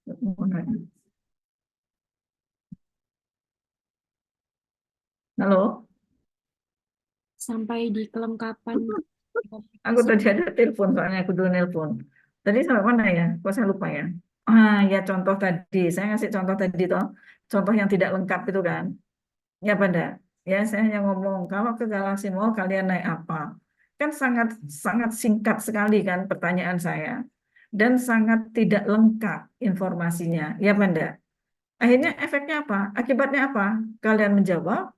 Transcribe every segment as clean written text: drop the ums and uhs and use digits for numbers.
Halo, Sampai di kelengkapan aku komunikasi. tadi ada telepon, soalnya aku dulu nelpon. Tadi sampai mana ya? Kok saya lupa ya? Ah, ya contoh tadi. Saya ngasih contoh tadi toh. Contoh yang tidak lengkap itu kan. Ya pada. Ya saya hanya ngomong, kalau ke Galaxy Mall kalian naik apa? Kan sangat sangat singkat sekali kan pertanyaan saya. Dan sangat tidak lengkap informasinya. Ya Banda. Akhirnya efeknya apa? Akibatnya apa? Kalian menjawab,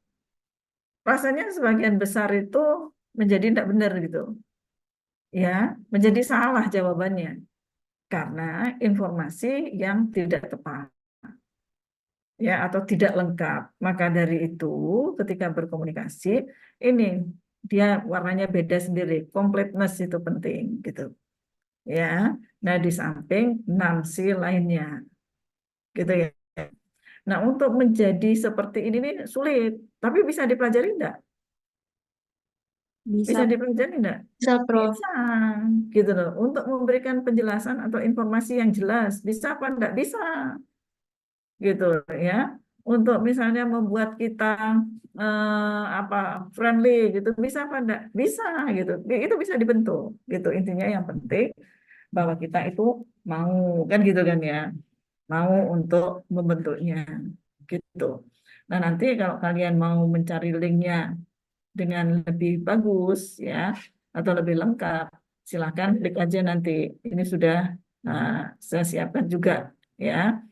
rasanya sebagian besar itu menjadi tidak benar gitu. Ya, menjadi salah jawabannya karena informasi yang tidak tepat ya atau tidak lengkap. Maka dari itu ketika berkomunikasi ini dia warnanya beda sendiri. Completeness itu penting gitu ya. Nah, di samping 6C lainnya gitu ya. Nah, untuk menjadi seperti ini nih sulit, tapi bisa dipelajari enggak? Bisa Bisa. dipelajari enggak? Bisa, Prof. Bisa, gitu loh. Untuk memberikan penjelasan atau informasi yang jelas, bisa apa enggak? Bisa, gitu ya. Untuk misalnya membuat kita apa friendly gitu, bisa apa enggak? Bisa, gitu. Itu bisa dibentuk, gitu. Intinya yang penting bahwa kita itu mau, kan gitu kan ya, mau untuk membentuknya, gitu. Nah, nanti kalau kalian mau mencari linknya dengan lebih bagus ya atau lebih lengkap, silakan klik aja nanti. Ini sudah nah, saya siapkan juga ya.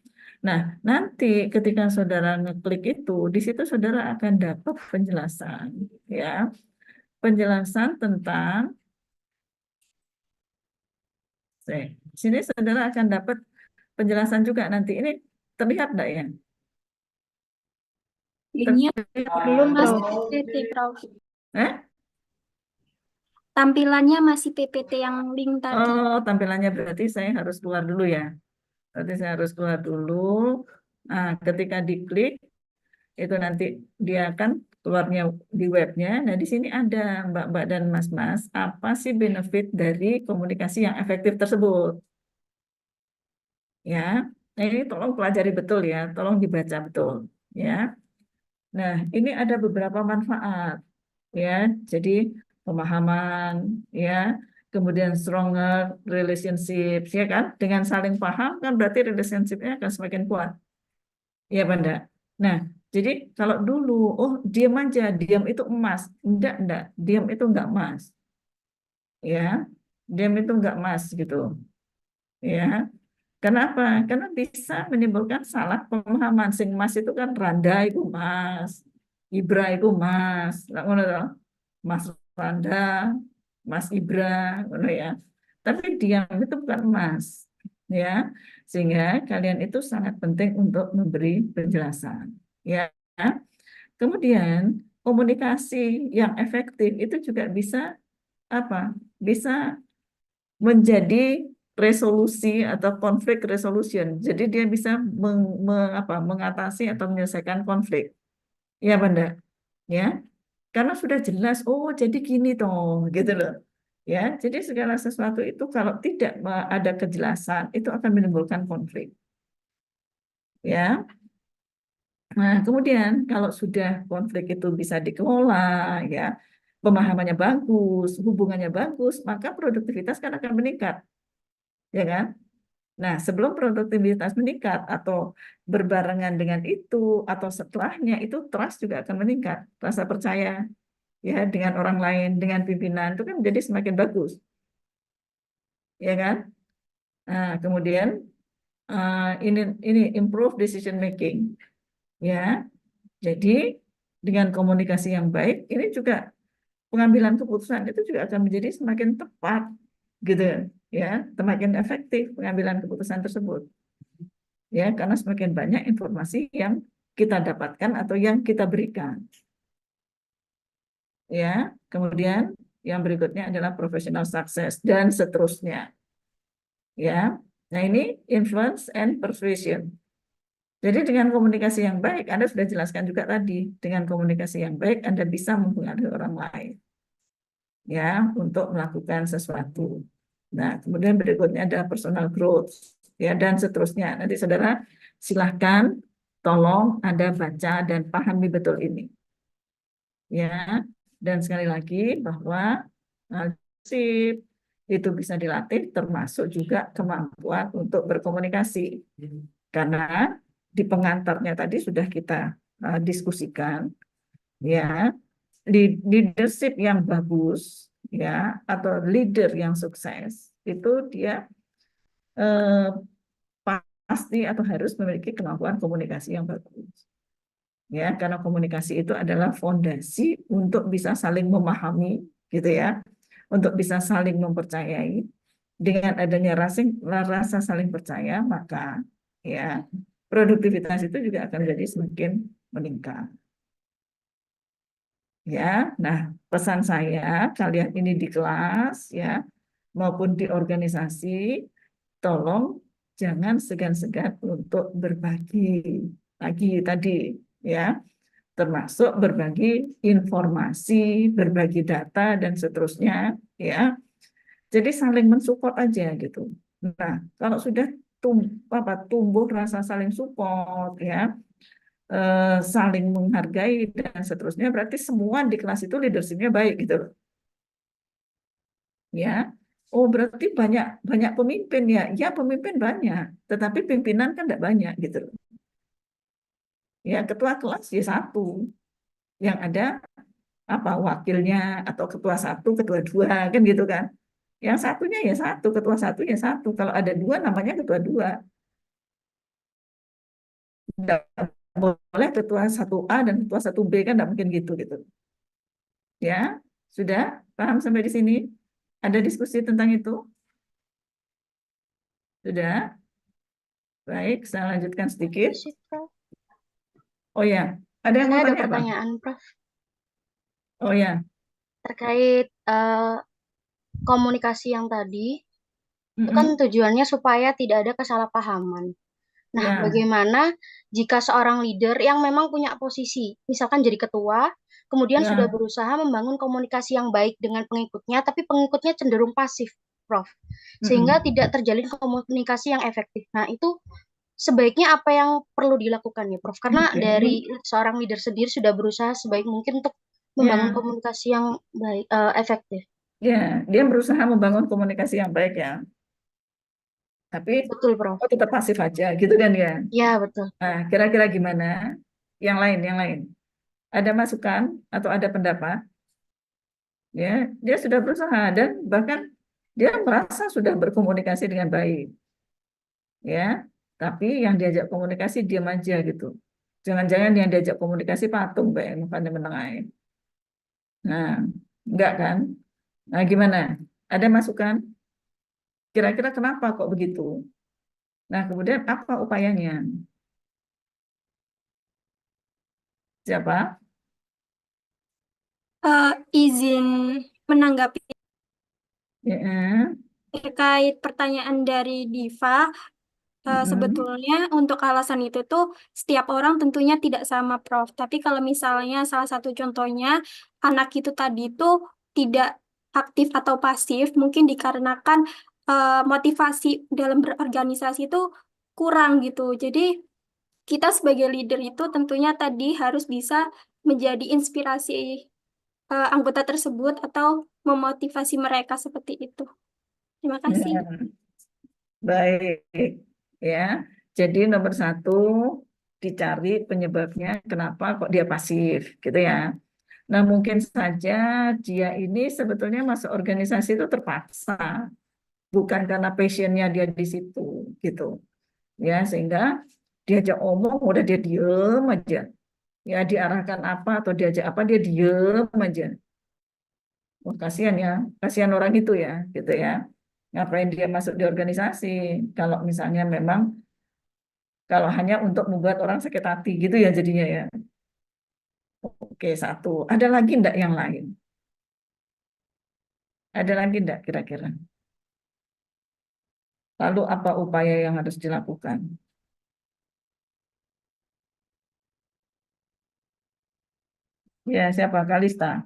Nah, nanti ketika saudara ngeklik itu, di situ saudara akan dapat penjelasan ya. Penjelasan tentang sini saudara akan dapat penjelasan juga nanti. Ini terlihat enggak ya? Linknya Belum, masih Prof. PPT, Prof. Eh? Tampilannya masih PPT yang link tadi. Oh, tampilannya berarti saya harus keluar dulu ya. Berarti saya harus keluar dulu. Nah, ketika diklik, itu nanti dia akan keluarnya di webnya. Nah, di sini ada Mbak-mbak dan Mas-mas, apa sih benefit dari komunikasi yang efektif tersebut? Ya, nah ini tolong pelajari betul ya, tolong dibaca betul. Ya, nah ini ada beberapa manfaat. Ya, jadi pemahaman, ya, kemudian stronger relationships, ya kan? Dengan saling paham kan berarti relationship-nya akan semakin kuat. Ya, Banda. Nah, jadi kalau dulu, oh diam aja, diam itu emas. Enggak, diam itu enggak emas. Ya, diam itu enggak emas gitu. Ya, kenapa? Karena bisa menimbulkan salah pemahaman. Sing emas itu kan Randa itu emas, Ibra itu emas. Lah, ngono toh. Mas Randa, Mas Ibra, ngono ya. Tapi diam itu bukan emas. Ya, sehingga kalian itu sangat penting untuk memberi penjelasan. Ya, kemudian komunikasi yang efektif itu juga bisa apa? Bisa menjadi resolusi atau konflik resolution. Jadi dia bisa mengatasi atau menyelesaikan konflik. Ya, Banda. Ya, karena sudah jelas, oh jadi gini toh, gitu loh. Ya, jadi segala sesuatu itu kalau tidak ada kejelasan, itu akan menimbulkan konflik. Ya, nah kemudian kalau sudah konflik itu bisa dikelola, ya, pemahamannya bagus, hubungannya bagus, maka produktivitas kan akan meningkat, ya kan? Nah, sebelum produktivitas meningkat atau berbarengan dengan itu atau setelahnya itu trust juga akan meningkat, rasa percaya ya dengan orang lain, dengan pimpinan itu kan jadi semakin bagus, ya kan? Nah, kemudian ini improve decision making, ya. Jadi dengan komunikasi yang baik, ini juga pengambilan keputusan itu juga akan menjadi semakin tepat, gitu, ya, semakin efektif pengambilan keputusan tersebut, ya, karena semakin banyak informasi yang kita dapatkan atau yang kita berikan, ya. Kemudian yang berikutnya adalah professional success dan seterusnya. Ya, nah ini influence and persuasion. Jadi dengan komunikasi yang baik, Anda sudah jelaskan juga tadi, dengan komunikasi yang baik Anda bisa mempengaruhi orang lain, ya, untuk melakukan sesuatu. Nah, kemudian berikutnya adalah personal growth. ya, dan seterusnya. Nanti saudara silahkan tolong Anda baca dan pahami betul ini. Ya, dan sekali lagi bahwa leadership itu bisa dilatih termasuk juga kemampuan untuk berkomunikasi. Karena di pengantarnya tadi sudah kita diskusikan, ya, leadership yang bagus, ya, atau leader yang sukses itu dia eh, pasti atau harus memiliki kemampuan komunikasi yang bagus, ya, karena komunikasi itu adalah fondasi untuk bisa saling memahami, gitu ya, untuk bisa saling mempercayai. Dengan adanya rasa saling percaya, maka ya produktivitas itu juga akan jadi semakin meningkat. Ya, nah, pesan saya kalian ini di kelas, ya, maupun di organisasi, tolong jangan segan-segan untuk berbagi lagi tadi, ya, termasuk berbagi informasi, berbagi data dan seterusnya, ya. Jadi saling mensupport aja gitu. Nah, kalau sudah tumbuh rasa saling support, ya, saling menghargai dan seterusnya, berarti semua di kelas itu leadership-nya baik gitu loh. Ya, oh berarti banyak banyak pemimpin ya, ya pemimpin banyak, tetapi pimpinan kan tidak banyak gitu loh. Ya ketua kelas ya satu, yang ada apa wakilnya atau ketua satu, ketua dua kan gitu kan. Yang satunya ya satu, ketua satu ya satu. Kalau ada dua namanya ketua dua. Tidak boleh ketua satu A dan ketua satu B kan tidak mungkin gitu gitu. Ya, sudah paham sampai di sini? Ada diskusi tentang itu? Sudah? Baik, saya lanjutkan sedikit. Sip, Prof. Oh ya, ada yang Saya mau ada tanya apa? pertanyaan, Prof. Oh ya, Terkait komunikasi yang tadi, itu kan mm-mm. tujuannya supaya tidak ada kesalahpahaman. Nah, Ya, bagaimana jika seorang leader yang memang punya posisi, misalkan jadi ketua, kemudian sudah ya, berusaha membangun komunikasi yang baik dengan pengikutnya, tapi pengikutnya cenderung pasif, Prof. Sehingga mm-mm. tidak terjalin komunikasi yang efektif. Nah, itu sebaiknya apa yang perlu dilakukan ya, Prof? Karena Oke. dari seorang leader sendiri sudah berusaha sebaik mungkin untuk membangun Ya, komunikasi yang baik, efektif. ya, dia berusaha membangun komunikasi yang baik ya, tapi Betul, Prof. oh, tetap pasif aja, gitu kan ya. Ya, betul. Nah, kira-kira gimana? Yang lain, ada masukan atau ada pendapat? Ya, dia sudah berusaha dan bahkan dia merasa sudah berkomunikasi dengan baik, ya. Tapi yang diajak komunikasi diam aja gitu. Jangan-jangan yang diajak komunikasi patung, Mbak, yang pandai menengahin. Nah, enggak kan? Nah, gimana? Ada masukan? Kira-kira kenapa kok begitu? Nah, kemudian apa upayanya? Siapa? Izin menanggapi Ya, terkait pertanyaan dari Diva. mm, Sebetulnya untuk alasan itu tuh setiap orang tentunya tidak sama, Prof. Tapi kalau misalnya salah satu contohnya anak itu tadi tuh tidak aktif atau pasif, mungkin dikarenakan motivasi dalam berorganisasi itu kurang gitu. Jadi kita sebagai leader itu tentunya tadi harus bisa menjadi inspirasi anggota tersebut atau memotivasi mereka seperti itu. Terima kasih. ya, baik, ya. Jadi nomor satu dicari penyebabnya kenapa kok dia pasif, gitu ya. Nah, mungkin saja dia ini sebetulnya masuk organisasi itu terpaksa, bukan karena passionnya dia di situ, gitu. Ya, sehingga diajak omong udah dia diem aja. Ya, diarahkan apa atau diajak apa dia diem aja. Wah, kasihan ya, kasihan orang itu ya, gitu ya. Ngapain dia masuk di organisasi? Kalau misalnya memang kalau hanya untuk membuat orang sakit hati gitu ya jadinya ya. Oke, satu. Ada lagi enggak yang lain? Ada lagi enggak kira-kira? Lalu apa upaya yang harus dilakukan? Ya, siapa? Kalista.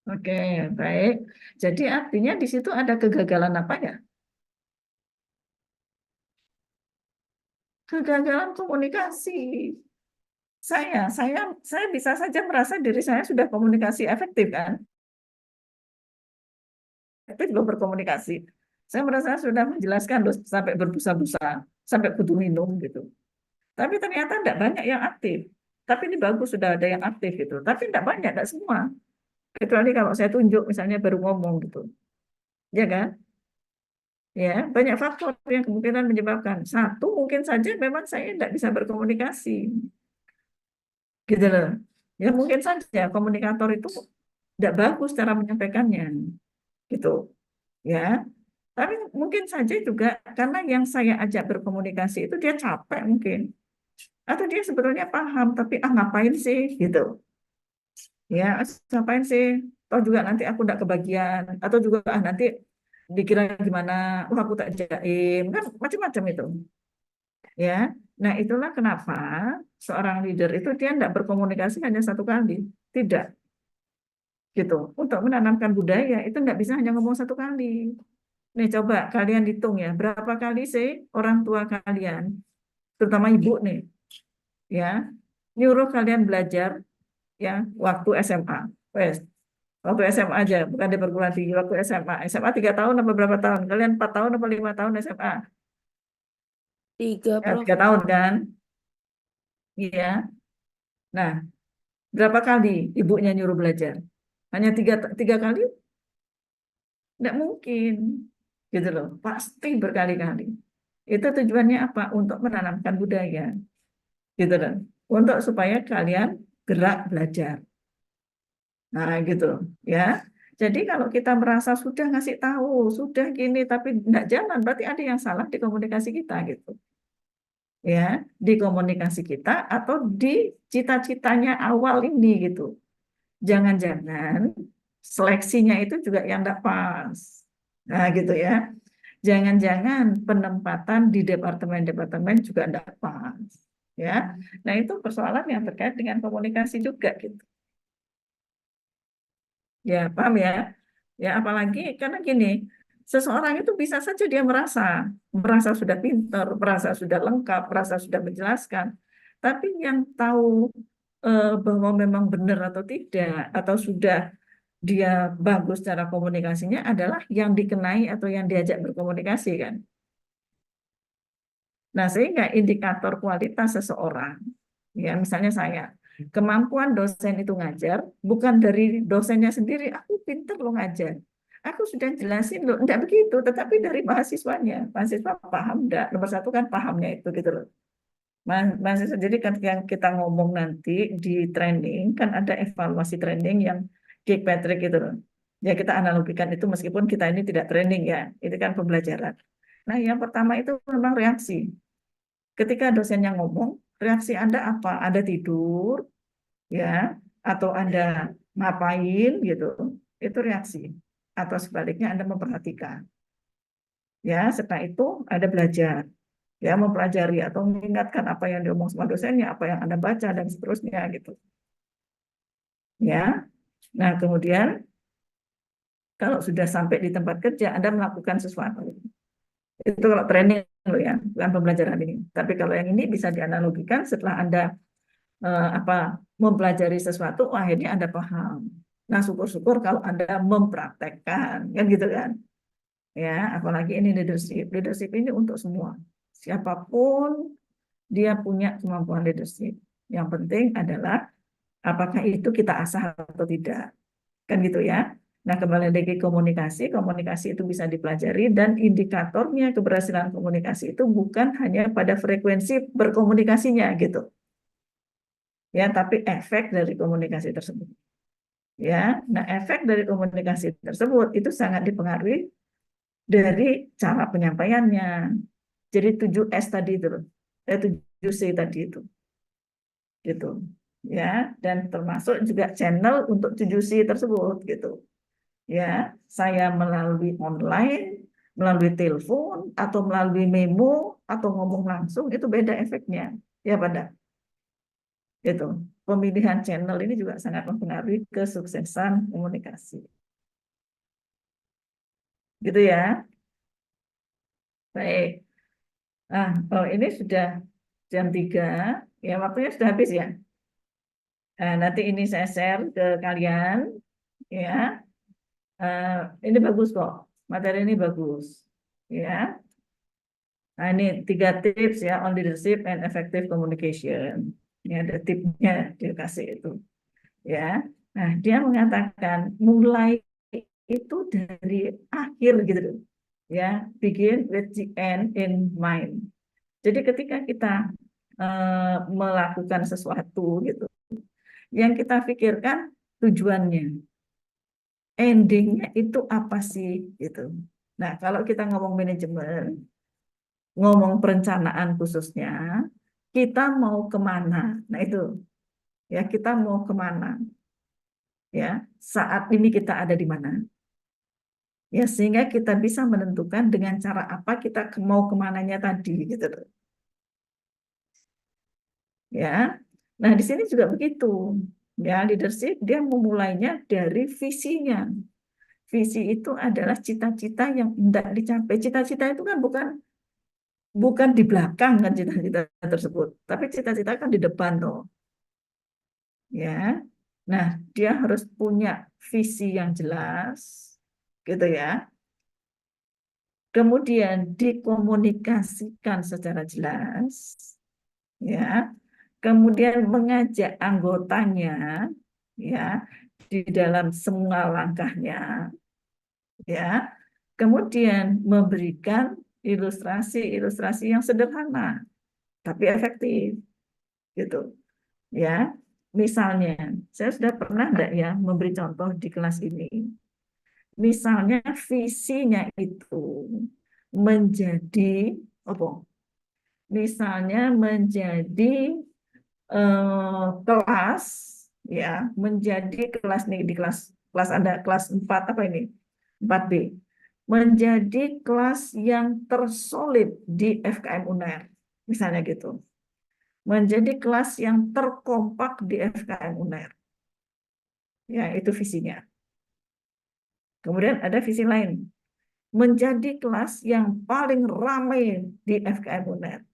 Oke, baik. Jadi artinya di situ ada kegagalan apa ya? Kegagalan komunikasi. Saya bisa saja merasa diri saya sudah komunikasi efektif kan? Efektif loh berkomunikasi. Saya merasa sudah menjelaskan loh sampai berbusa-busa, sampai butuh minum gitu. Tapi ternyata tidak banyak yang aktif. Tapi ini bagus sudah ada yang aktif gitu. Tapi tidak banyak, tidak semua. Kecuali kalau saya tunjuk misalnya baru ngomong gitu. Ya kan? Ya, banyak faktor yang kemungkinan menyebabkan. Satu, mungkin saja memang saya tidak bisa berkomunikasi. Gitu loh. Ya mungkin saja komunikator itu tidak bagus cara menyampaikannya. Gitu. Ya. Tapi mungkin saja juga karena yang saya ajak berkomunikasi itu dia capek mungkin. Atau dia sebetulnya paham, tapi ngapain sih gitu. Ya, ngapain sih? Toh juga nanti aku tidak kebagian. Atau juga nanti dikira gimana, wah aku tak jaim. Kan macam-macam itu. Ya, nah itulah kenapa seorang leader itu dia tidak berkomunikasi hanya satu kali. Tidak, gitu. Untuk menanamkan budaya itu tidak bisa hanya ngomong satu kali. Nih coba kalian hitung ya, berapa kali sih orang tua kalian, terutama ibu nih, ya, nyuruh kalian belajar ya waktu SMA. Wes, waktu SMA aja, bukan di perguruan tinggi, waktu SMA. SMA 3 tahun apa berapa tahun? Kalian 4 tahun apa 5 tahun SMA? 3, Ya, Prof. 3 tahun kan? Iya. Nah, berapa kali ibunya nyuruh belajar? Hanya tiga kali? Tidak mungkin. Gitu loh. Pasti berkali-kali. Itu tujuannya apa? Untuk menanamkan budaya. Gitu loh. Untuk supaya kalian gerak belajar. Nah, gitu. Ya. Jadi kalau kita merasa sudah ngasih tahu, sudah gini, tapi tidak jalan, berarti ada yang salah di komunikasi kita gitu. Ya, di komunikasi kita atau di cita-citanya awal ini gitu. Jangan-jangan seleksinya itu juga yang tidak pas. Nah, gitu ya. Jangan-jangan penempatan di departemen-departemen juga tidak pas. Ya. Nah, itu persoalan yang terkait dengan komunikasi juga gitu. Ya, paham ya? Ya, apalagi karena gini, seseorang itu bisa saja dia merasa sudah pintar, merasa sudah lengkap, merasa sudah menjelaskan. Tapi yang tahu bahwa memang benar atau tidak, atau sudah dia bagus cara komunikasinya adalah yang dikenai atau yang diajak berkomunikasi kan. Nah, sehingga indikator kualitas seseorang, ya misalnya saya, kemampuan dosen itu ngajar, bukan dari dosennya sendiri, aku pinter lo ngajar. Aku sudah jelasin loh, enggak begitu, tetapi dari mahasiswanya. Mahasiswa paham enggak? Nomor satu kan pahamnya itu gitu loh. Mahasiswa jadi kan yang kita ngomong nanti di training, kan ada evaluasi training yang Kirkpatrick gitu loh. Ya kita analogikan itu meskipun kita ini tidak training ya, itu kan pembelajaran. Nah yang pertama itu memang reaksi. Ketika dosennya ngomong, reaksi Anda apa? Anda tidur, ya, atau Anda ngapain gitu? Itu reaksi. Atau sebaliknya Anda memperhatikan. Ya, setelah itu Anda belajar, ya, mempelajari atau mengingatkan apa yang diomong sama dosennya, apa yang Anda baca dan seterusnya gitu. Ya. Nah, kemudian kalau sudah sampai di tempat kerja, Anda melakukan sesuatu. Itu kalau training loh ya, bukan pembelajaran ini. Tapi kalau yang ini bisa dianalogikan setelah Anda apa mempelajari sesuatu, oh, akhirnya Anda paham. Nah, syukur-syukur kalau Anda mempraktekkan, kan gitu kan. Ya, apalagi ini leadership. Leadership ini untuk semua. Siapapun dia punya kemampuan leadership. Yang penting adalah apakah itu kita asah atau tidak. Kan gitu ya. Nah, kembali lagi komunikasi, komunikasi itu bisa dipelajari dan indikatornya keberhasilan komunikasi itu bukan hanya pada frekuensi berkomunikasinya gitu. Ya, tapi efek dari komunikasi tersebut. Ya, nah efek dari komunikasi tersebut itu sangat dipengaruhi dari cara penyampaiannya. Jadi 7S tadi itu, 7C tadi itu, gitu. Ya, dan termasuk juga channel untuk 7C tersebut, gitu. Ya, saya melalui online, melalui telepon, atau melalui memo, atau ngomong langsung, itu beda efeknya. Ya, pada. Itu pemilihan channel ini juga sangat mempengaruhi kesuksesan komunikasi. Gitu ya. Baik. Oh ini sudah jam 3, ya waktunya sudah habis ya. Nanti ini saya share ke kalian, ya. Ini bagus kok, materi ini bagus, ya. Nah ini 3 tips ya on leadership and effective communication. Ini ada tipsnya dikasih itu, ya. Nah dia mengatakan mulai itu dari akhir gitu, ya. Begin with the end in mind. Jadi ketika kita melakukan sesuatu gitu, yang kita pikirkan tujuannya, endingnya itu apa sih gitu. Nah kalau kita ngomong manajemen, ngomong perencanaan khususnya, kita mau kemana? Nah itu ya kita mau kemana? Ya saat ini kita ada di mana? Ya sehingga kita bisa menentukan dengan cara apa kita mau kemananya tadi gitu. Ya, nah di sini juga begitu. Ya leadership dia memulainya dari visinya. Visi itu adalah cita-cita yang hendak dicapai. Cita-cita itu kan bukan di belakang kan cita-cita tersebut, tapi cita-cita kan di depan toh. Ya. Nah, dia harus punya visi yang jelas gitu ya. Kemudian dikomunikasikan secara jelas ya. Kemudian mengajak anggotanya ya di dalam semua langkahnya ya. Kemudian memberikan ilustrasi-ilustrasi yang sederhana tapi efektif gitu ya. Misalnya, saya sudah pernah enggak ya memberi contoh di kelas ini. Misalnya visinya itu menjadi apa? Misalnya menjadi kelas ya, menjadi kelas nih di kelas kelas Anda kelas 4 apa ini? 4B. Menjadi kelas yang tersolid di FKM UNER. Misalnya gitu. Menjadi kelas yang terkompak di FKM UNER. Ya, itu visinya. Kemudian ada visi lain. Menjadi kelas yang paling ramai di FKM UNER.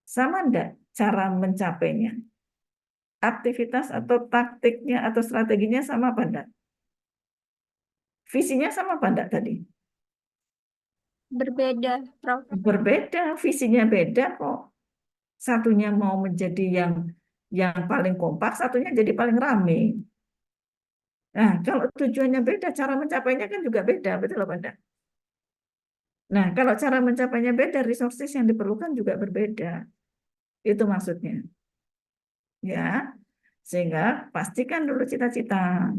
Sama enggak cara mencapainya? Aktivitas atau taktiknya atau strateginya sama apa enggak? Visinya sama apa enggak tadi? Berbeda, Prof. Berbeda, visinya beda kok. Satunya mau menjadi yang paling kompak, satunya jadi paling ramai. Nah, kalau tujuannya beda, cara mencapainya kan juga beda, betul apa enggak? Nah, kalau cara mencapainya beda, resources yang diperlukan juga berbeda. Itu maksudnya. Ya, sehingga pastikan dulu cita-cita,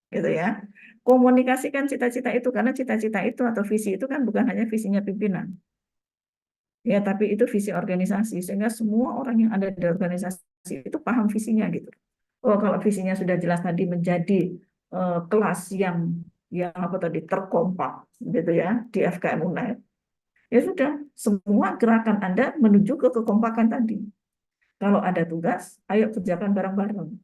gitu ya. Komunikasikan cita-cita itu, karena cita-cita itu atau visi itu kan bukan hanya visinya pimpinan. Ya, tapi itu visi organisasi, sehingga semua orang yang ada di organisasi itu paham visinya gitu. Oh, kalau visinya sudah jelas tadi menjadi kelas yang apa tadi terkompak gitu ya di FKM UNER. Ya sudah, semua gerakan Anda menuju ke kekompakan tadi. Kalau ada tugas, ayo kerjakan bareng-bareng.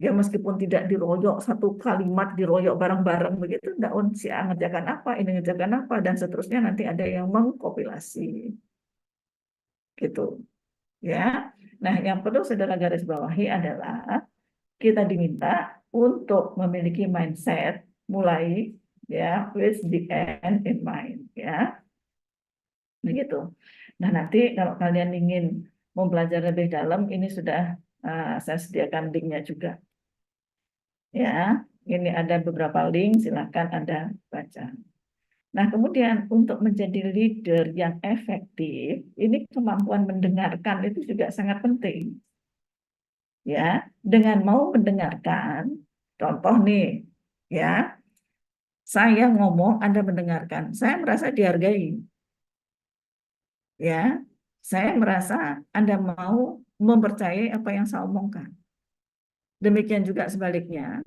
Ya meskipun tidak diroyok satu kalimat diroyok bareng-bareng begitu, enggak si A ngerjakan apa, ini ngerjakan apa dan seterusnya nanti ada yang mengkompilasi. Gitu. Ya. Nah, yang perlu saudara garis bawahi adalah kita diminta untuk memiliki mindset mulai ya with the end in mind ya. Begitu. Nah, nanti kalau kalian ingin mempelajari lebih dalam, ini sudah saya sediakan linknya juga. Ya, ini ada beberapa link, silakan Anda baca. Nah, kemudian untuk menjadi leader yang efektif, ini kemampuan mendengarkan itu juga sangat penting. Ya, dengan mau mendengarkan, contoh nih, ya, saya ngomong, Anda mendengarkan, saya merasa dihargai. Ya, saya merasa Anda mau mempercayai apa yang saya omongkan. Demikian juga sebaliknya,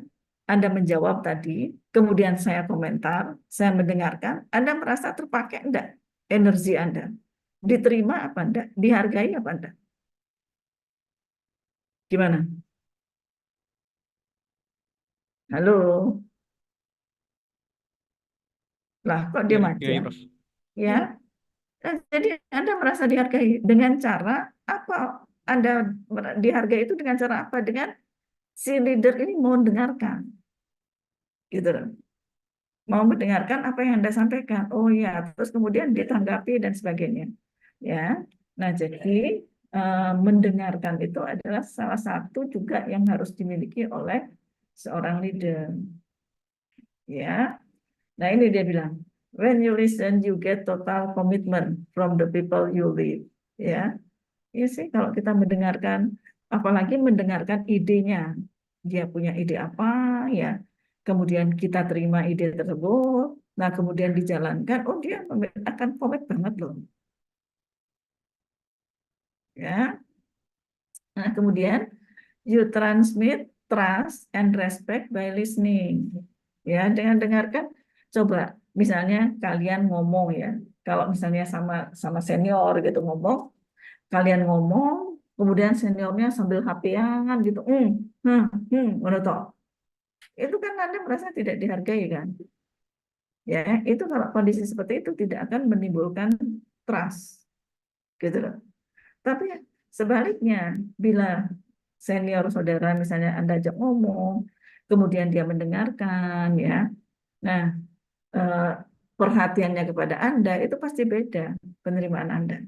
Anda menjawab tadi, kemudian saya komentar, saya mendengarkan, Anda merasa terpakai enggak energi Anda? Diterima apa enggak? Dihargai apa enggak? Gimana? Halo? Lah, kok diam aja? Dihargai, Prof. Ya, jadi Anda merasa dihargai dengan cara apa? Anda dihargai itu dengan cara apa? Dengan si leader ini mau dengarkan, gitu loh. Mau mendengarkan apa yang Anda sampaikan. Oh ya, terus kemudian ditanggapi dan sebagainya. Ya, nah jadi mendengarkan itu adalah salah satu juga yang harus dimiliki oleh seorang leader. Ya, nah ini dia bilang, when you listen, you get total commitment from the people you lead. Ya, ya sih kalau kita mendengarkan, apalagi mendengarkan idenya, dia punya ide apa, ya, kemudian kita terima ide tersebut, nah kemudian dijalankan, oh dia akan komit banget loh, ya. Nah kemudian you transmit trust and respect by listening. Ya, dengan dengarkan, coba misalnya kalian ngomong ya, kalau misalnya sama sama senior gitu ngomong, kalian ngomong, kemudian seniornya sambil HP-an gitu, ngono toh. Itu kan Anda merasa tidak dihargai kan? Ya, itu kalau kondisi seperti itu tidak akan menimbulkan trust, gitu loh. Tapi sebaliknya, bila senior saudara misalnya Anda ajak ngomong, kemudian dia mendengarkan, ya, nah eh, perhatiannya kepada Anda itu pasti beda penerimaan Anda,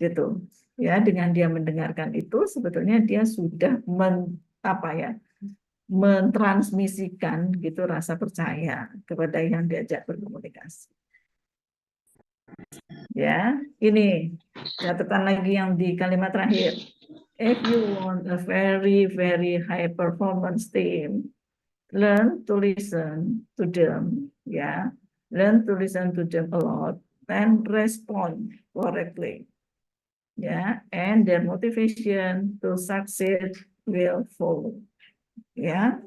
gitu. Ya, dengan dia mendengarkan itu sebetulnya dia sudah apa ya, mentransmisikan gitu rasa percaya kepada yang diajak berkomunikasi. Ya, ini catatan lagi yang di kalimat terakhir. If you want a very, very high performance team, learn to listen to them, ya. Learn to listen to them a lot and respond correctly, ya. And their motivation to succeed will follow, ya.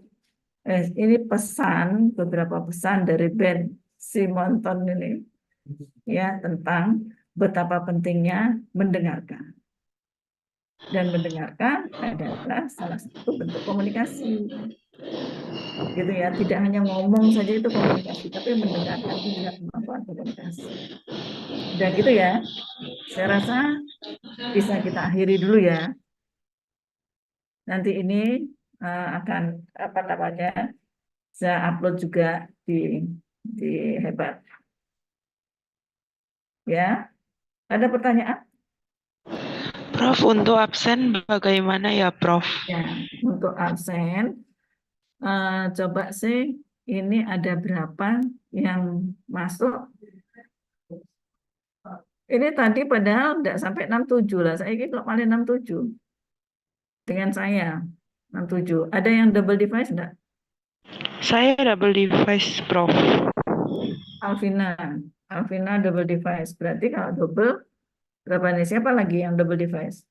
Ini pesan, beberapa pesan dari Ben Simonton ini, ya, tentang betapa pentingnya mendengarkan. Dan mendengarkan adalah salah satu bentuk komunikasi. Gitu ya, tidak hanya ngomong saja itu komunikasi, tapi mendengarkan juga kemampuan komunikasi. Udah gitu ya, saya rasa bisa kita akhiri dulu ya. Nanti ini akan apa namanya, saya upload juga di Hebat. Ya, ada pertanyaan? Prof, untuk absen bagaimana ya, Prof? Ya, untuk absen, coba sih ini ada berapa yang masuk. Ini tadi padahal tidak sampai 67 lah. Saya ini kok malah 67. Dengan saya 67. Ada yang double device enggak? Saya double device, Prof. Alvina. Alvina double device. Berarti kalau double, berapa nih? Siapa lagi yang double device?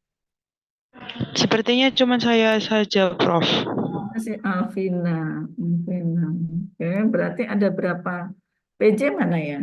Sepertinya cuma saya saja, Prof. Masih Alvina. Alvina. Oke, berarti ada berapa? PJ mana ya?